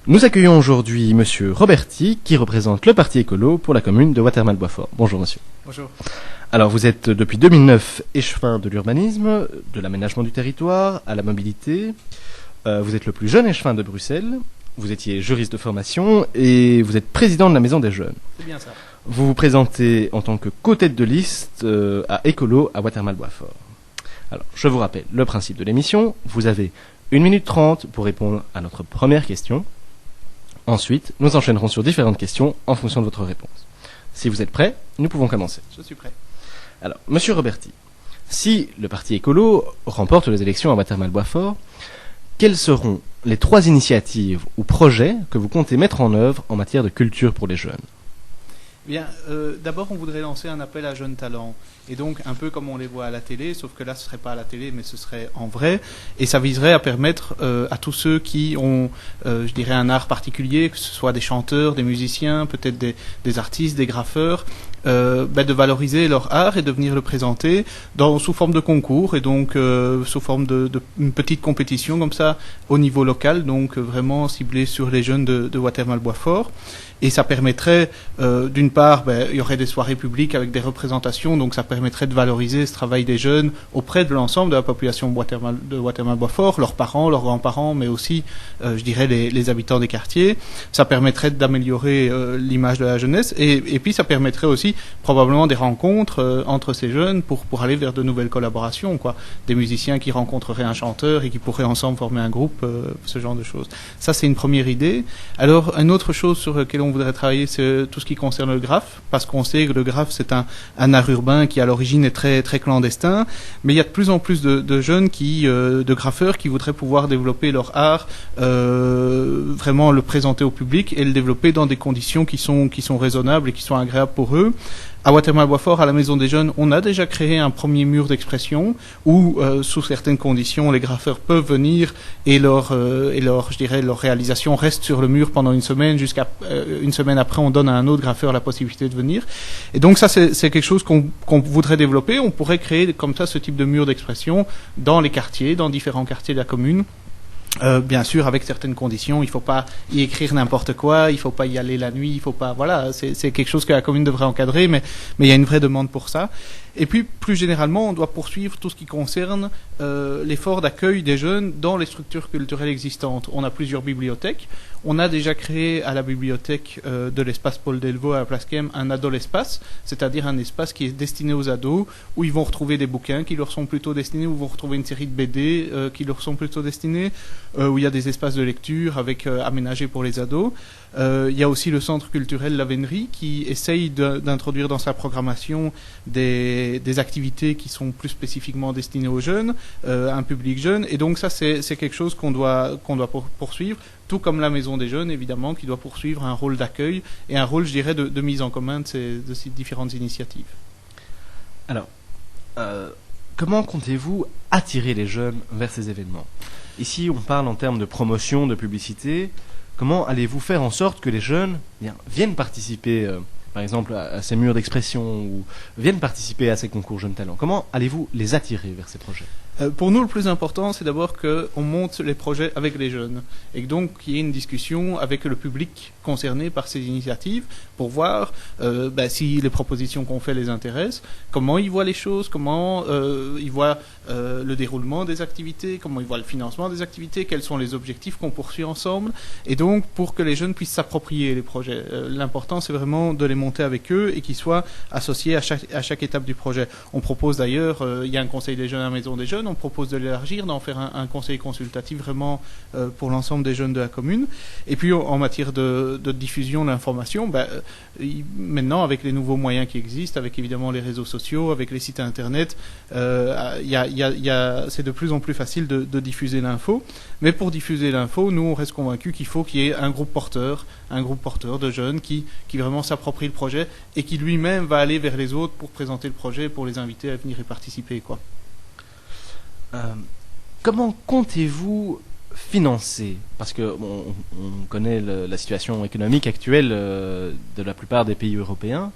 Nous accueillons aujourd'hui Monsieur Roberti, qui représente le Parti écolo pour la commune de Watermal-Boisfort. Bonjour monsieur. Bonjour. Alors vous êtes depuis 2009 échevin de l'urbanisme, de l'aménagement du territoire, à la mobilité. Vous êtes le plus jeune échevin de Bruxelles. Vous étiez juriste de formation et vous êtes président de la Maison des Jeunes. C'est bien ça. Vous vous présentez en tant que co-tête de liste à écolo à Watermal-Boisfort. Alors je vous rappelle le principe de l'émission. Vous avez 1 minute 30 pour répondre à notre première question. Ensuite, nous enchaînerons sur différentes questions en fonction de votre réponse. Si vous êtes prêts, nous pouvons commencer. Je suis prêt. Alors, Monsieur Roberti, si le Parti écolo remporte les élections à Watermal-Boisfort, quelles seront les 3 initiatives ou projets que vous comptez mettre en œuvre en matière de culture pour les jeunes ? Bien, d'abord, on voudrait lancer un appel à jeunes talents. Et donc, un peu comme on les voit à la télé, sauf que là, ce ne serait pas à la télé, mais ce serait en vrai. Et ça viserait à permettre à tous ceux qui ont, je dirais, un art particulier, que ce soit des chanteurs, des musiciens, peut-être des artistes, des graffeurs, de valoriser leur art et de venir le présenter sous forme de concours et donc sous forme une petite compétition comme ça au niveau local, donc vraiment ciblé sur les jeunes de Watermal-Boisfort. Et ça permettrait, d'une part, il y aurait des soirées publiques avec des représentations, donc ça permettrait de valoriser ce travail des jeunes auprès de l'ensemble de la population de Watermal-Boisfort, leurs parents, leurs grands-parents, mais aussi, je dirais, les habitants des quartiers. Ça permettrait d'améliorer l'image de la jeunesse et puis ça permettrait aussi probablement des rencontres entre ces jeunes pour aller vers de nouvelles collaborations, quoi. Des musiciens qui rencontreraient un chanteur et qui pourraient ensemble former un groupe, ce genre de choses. Ça, c'est une première idée. Alors, une autre chose sur laquelle on voudrait travailler, c'est tout ce qui concerne le graphe, parce qu'on sait que le graphe, c'est un art urbain qui, à l'origine, est très, très clandestin, mais il y a de plus en plus de jeunes de graffeurs qui voudraient pouvoir développer leur art, vraiment le présenter au public et le développer dans des conditions qui sont raisonnables et qui sont agréables pour eux. À Watermal-Boisfort, à la Maison des Jeunes, on a déjà créé un premier mur d'expression où, sous certaines conditions, les graffeurs peuvent venir et leur réalisation reste sur le mur pendant une semaine. Jusqu'à une semaine après, on donne à un autre graffeur la possibilité de venir. Et donc ça, c'est quelque chose qu'on voudrait développer. On pourrait créer comme ça ce type de mur d'expression dans les quartiers, dans différents quartiers de la commune. Bien sûr, avec certaines conditions, il faut pas y écrire n'importe quoi, il faut pas y aller la nuit, il faut pas, voilà, c'est quelque chose que la commune devrait encadrer, mais il y a une vraie demande pour ça. Et puis, plus généralement, on doit poursuivre tout ce qui concerne l'effort d'accueil des jeunes dans les structures culturelles existantes. On a plusieurs bibliothèques. On a déjà créé à la bibliothèque de l'espace Paul Delvaux à la Place Kem un adolespace, c'est-à-dire un espace qui est destiné aux ados, où ils vont retrouver des bouquins qui leur sont plutôt destinés, où ils vont retrouver une série de BD qui leur sont plutôt destinés, où il y a des espaces de lecture avec aménagés pour les ados. Il y a aussi le centre culturel La Vénerie qui essaye d'introduire dans sa programmation des activités qui sont plus spécifiquement destinées aux jeunes, un public jeune, et donc ça c'est quelque chose qu'on doit poursuivre, tout comme la Maison des Jeunes évidemment qui doit poursuivre un rôle d'accueil et un rôle, je dirais, de mise en commun de ces différentes initiatives. Alors, comment comptez-vous attirer les jeunes vers ces événements ? Ici, on parle en termes de promotion, de publicité. Comment allez-vous faire en sorte que les jeunes viennent participer, par exemple, à ces murs d'expression ou viennent participer à ces concours jeunes talents ? Comment allez-vous les attirer vers ces projets ? Pour nous, le plus important, c'est d'abord qu'on monte les projets avec les jeunes et donc qu'il y ait une discussion avec le public concerné par ces initiatives pour voir si les propositions qu'on fait les intéressent, comment ils voient les choses, comment ils voient le déroulement des activités, comment ils voient le financement des activités, quels sont les objectifs qu'on poursuit ensemble, et donc pour que les jeunes puissent s'approprier les projets. L'important, c'est vraiment de les monter avec eux et qu'ils soient associés à chaque étape du projet. On propose d'ailleurs, il y a un conseil des jeunes à la Maison des Jeunes, on propose de l'élargir, d'en faire un conseil consultatif vraiment pour l'ensemble des jeunes de la commune. Et puis en matière de diffusion de l'information, maintenant avec les nouveaux moyens qui existent, avec évidemment les réseaux sociaux, avec les sites internet, c'est de plus en plus facile de diffuser l'info. Mais pour diffuser l'info, nous on reste convaincus qu'il faut qu'il y ait un groupe porteur de jeunes qui vraiment s'approprie le projet et qui lui-même va aller vers les autres pour présenter le projet, pour les inviter à venir y participer, quoi. Comment comptez-vous financer ? Parce que on connaît la situation économique actuelle de la plupart des pays européens.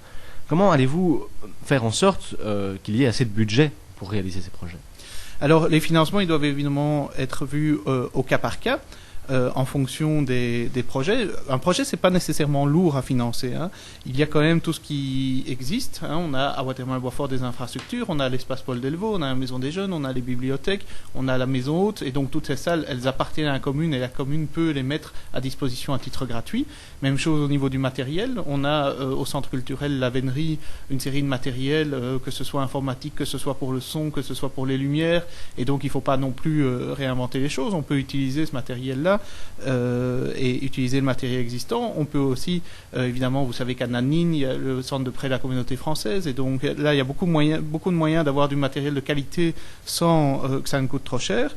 Comment allez-vous faire en sorte qu'il y ait assez de budget pour réaliser ces projets ? Alors, les financements, ils doivent évidemment être vus au cas par cas. en fonction des projets. Un projet, c'est pas nécessairement lourd à financer, hein. Il y a quand même tout ce qui existe, hein. On a à Watermal-Boisfort des infrastructures, on a l'espace Paul Delvaux, on a la maison des jeunes, on a les bibliothèques, on a la maison haute, et donc toutes ces salles, elles appartiennent à la commune et la commune peut les mettre à disposition à titre gratuit. Même chose au niveau du matériel. On a au centre culturel La Vénerie une série de matériel, que ce soit informatique, que ce soit pour le son, que ce soit pour les lumières, et donc il ne faut pas non plus réinventer les choses. On peut utiliser ce matériel-là et utiliser le matériel existant. On peut aussi, évidemment, vous savez qu'à Nanine, il y a le centre de prêt de la communauté française, et donc là, il y a beaucoup de moyens d'avoir du matériel de qualité sans que ça ne coûte trop cher.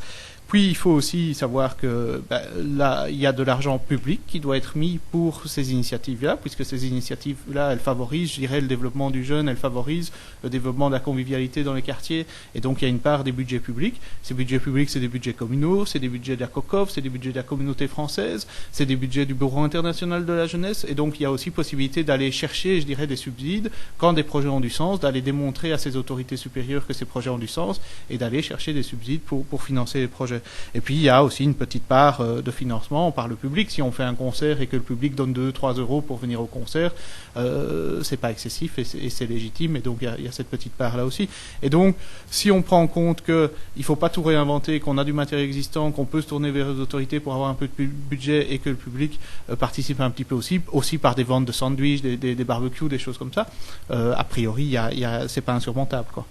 Puis il faut aussi savoir que là, il y a de l'argent public qui doit être mis pour ces initiatives-là, puisque ces initiatives-là, elles favorisent, je dirais, le développement du jeune, elles favorisent le développement de la convivialité dans les quartiers, et donc il y a une part des budgets publics. Ces budgets publics, c'est des budgets communaux, c'est des budgets de la COCOF, c'est des budgets de la communauté française, c'est des budgets du Bureau international de la jeunesse, et donc il y a aussi possibilité d'aller chercher, je dirais, des subsides quand des projets ont du sens, d'aller démontrer à ces autorités supérieures que ces projets ont du sens, et d'aller chercher des subsides pour financer les projets. Et puis il y a aussi une petite part de financement par le public. Si on fait un concert et que le public donne 2-3 euros pour venir au concert, c'est pas excessif et c'est légitime, et donc il y a cette petite part là aussi. Et donc si on prend en compte qu'il ne faut pas tout réinventer, qu'on a du matériel existant, qu'on peut se tourner vers les autorités pour avoir un peu de budget, et que le public participe un petit peu aussi par des ventes de sandwichs, des barbecues, des choses comme ça, a priori c'est pas insurmontable, quoi.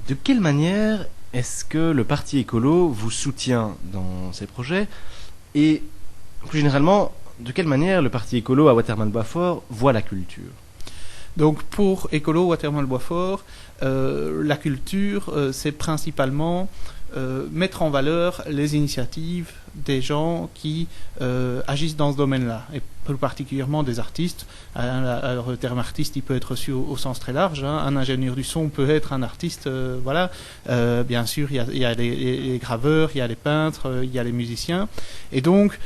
De quelle manière est-ce que le Parti écolo vous soutient dans ces projets, et plus généralement, de quelle manière le Parti écolo à Watermal-Boisfort voit la culture? Donc pour Écolo Watermal-Boisfort, la culture, c'est principalement mettre en valeur les initiatives des gens qui agissent dans ce domaine-là, et plus particulièrement des artistes. Alors, le terme artiste, il peut être reçu au sens très large, hein. Un ingénieur du son peut être un artiste, voilà. Bien sûr, il y a les graveurs, il y a les peintres, il y a les musiciens. Et donc,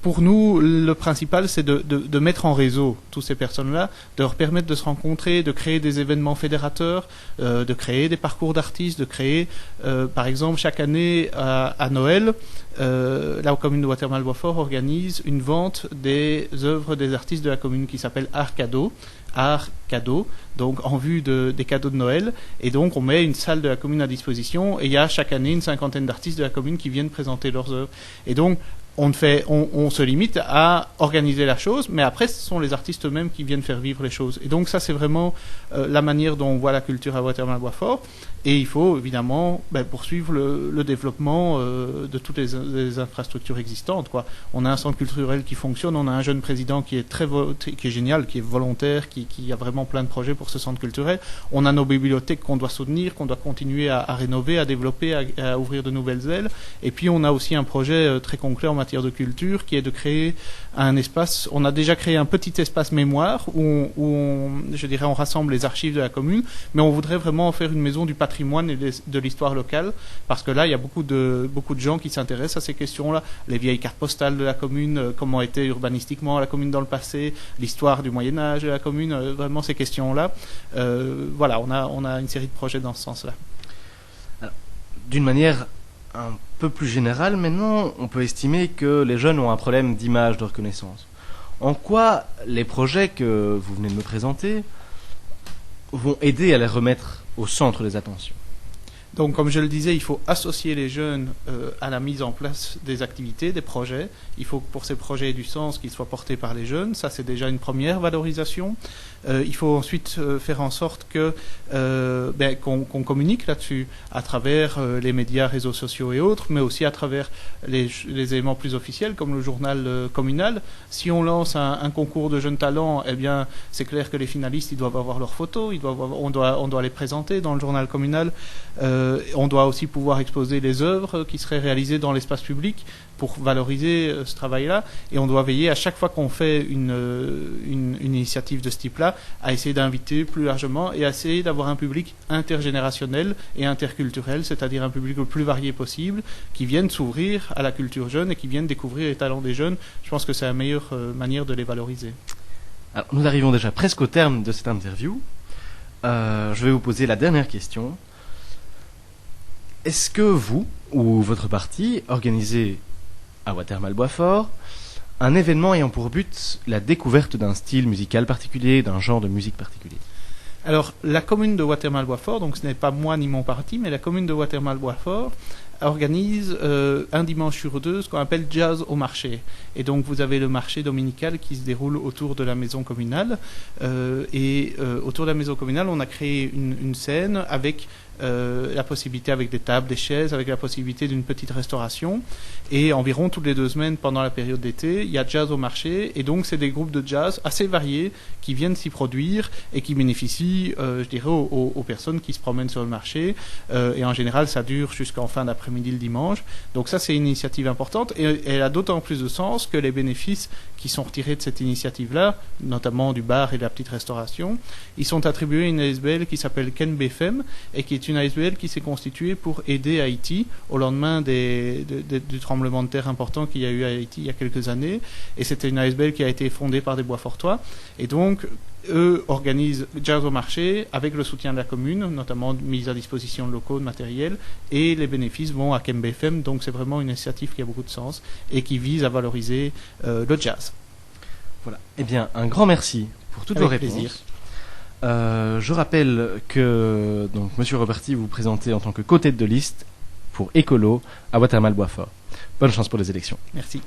pour nous, le principal, c'est de mettre en réseau toutes ces personnes-là, de leur permettre de se rencontrer, de créer des événements fédérateurs, de créer des parcours d'artistes, de créer, par exemple, chaque année à Noël, la commune de Watermal-Boisfort organise une vente des œuvres des artistes de la commune qui s'appelle Art Cadeau, donc en vue des cadeaux de Noël. Et donc on met une salle de la commune à disposition, et il y a chaque année une cinquantaine d'artistes de la commune qui viennent présenter leurs œuvres. Et donc on se limite à organiser la chose, mais après ce sont les artistes eux-mêmes qui viennent faire vivre les choses. Et donc ça, c'est vraiment la manière dont on voit la culture à Watermal-Boisfort. Et il faut évidemment poursuivre le développement de toutes les infrastructures existantes, quoi. On a un centre culturel qui fonctionne, on a un jeune président qui est génial, qui est volontaire, qui a vraiment plein de projets pour ce centre culturel. On a nos bibliothèques qu'on doit soutenir, qu'on doit continuer à rénover, à développer, à ouvrir de nouvelles ailes. Et puis on a aussi un projet très concret en matière de culture, qui est de créer un espace. On a déjà créé un petit espace mémoire où on rassemble les archives de la commune, mais on voudrait vraiment faire une maison du patrimoine et de l'histoire locale, parce que là il y a beaucoup de gens qui s'intéressent à ces questions-là, les vieilles cartes postales de la commune, comment était urbanistiquement la commune dans le passé, l'histoire du Moyen-Âge de la commune, vraiment ces questions-là. Voilà, on a une série de projets dans ce sens-là. Alors, d'une manière un peu plus générale, maintenant, on peut estimer que les jeunes ont un problème d'image, de reconnaissance. En quoi les projets que vous venez de me présenter vont aider à les remettre au centre des attentions? Donc, comme je le disais, il faut associer les jeunes à la mise en place des activités, des projets. Il faut que pour ces projets aient du sens, qu'ils soient portés par les jeunes. Ça, c'est déjà une première valorisation. Il faut ensuite faire en sorte qu'on communique là-dessus à travers les médias, réseaux sociaux et autres, mais aussi à travers les éléments plus officiels comme le journal communal. Si on lance un concours de jeunes talents, eh bien, c'est clair que les finalistes, ils doivent avoir leurs photos, on doit les présenter dans le journal communal. On doit aussi pouvoir exposer les œuvres qui seraient réalisées dans l'espace public pour valoriser ce travail-là. Et on doit veiller à chaque fois qu'on fait une initiative de ce type-là à essayer d'inviter plus largement et à essayer d'avoir un public intergénérationnel et interculturel, c'est-à-dire un public le plus varié possible, qui vienne s'ouvrir à la culture jeune et qui vienne découvrir les talents des jeunes. Je pense que c'est la meilleure manière de les valoriser. Alors, nous arrivons déjà presque au terme de cette interview. Je vais vous poser la dernière question. Est-ce que vous, ou votre parti, organisez à Watermal-Boisfort, un événement ayant pour but la découverte d'un style musical particulier, d'un genre de musique particulier. Alors, la commune de Watermal-Boisfort, donc ce n'est pas moi ni mon parti, mais la commune de Watermal-Boisfort organise un dimanche sur deux ce qu'on appelle Jazz au marché. Et donc vous avez le marché dominical qui se déroule autour de la maison communale. Autour de la maison communale, on a créé une scène avec la possibilité, avec des tables, des chaises, avec la possibilité d'une petite restauration. Et environ toutes les 2 semaines pendant la période d'été, il y a Jazz au marché. Et donc c'est des groupes de jazz assez variés qui viennent s'y produire et qui bénéficient, je dirais, aux personnes qui se promènent sur le marché. Et en général, ça dure jusqu'en fin d'après-midi le dimanche. Donc ça, c'est une initiative importante. Et elle a d'autant plus de sens que les bénéfices qui sont retirés de cette initiative-là, notamment du bar et de la petite restauration, ils sont attribués à une ASBL qui s'appelle Ken BFM et qui est une ASBL qui s'est constituée pour aider Haïti au lendemain du tremblement de terre important qu'il y a eu à Haïti il y a quelques années. Et c'était une ASBL qui a été fondée par des Boisfortois. Et donc, eux organisent Jazz au marché avec le soutien de la commune, notamment mise à disposition de locaux, de matériel, et les bénéfices vont à Ken BFM. Donc c'est vraiment une initiative qui a beaucoup de sens et qui vise à valoriser le jazz. Voilà. Eh bien, un grand merci pour toutes Avec vos réponses. plaisir. Je rappelle que donc Monsieur Roberti vous présentez en tant que co-tête de liste pour Écolo à Watermal-Boisfort. Bonne chance pour les élections. Merci.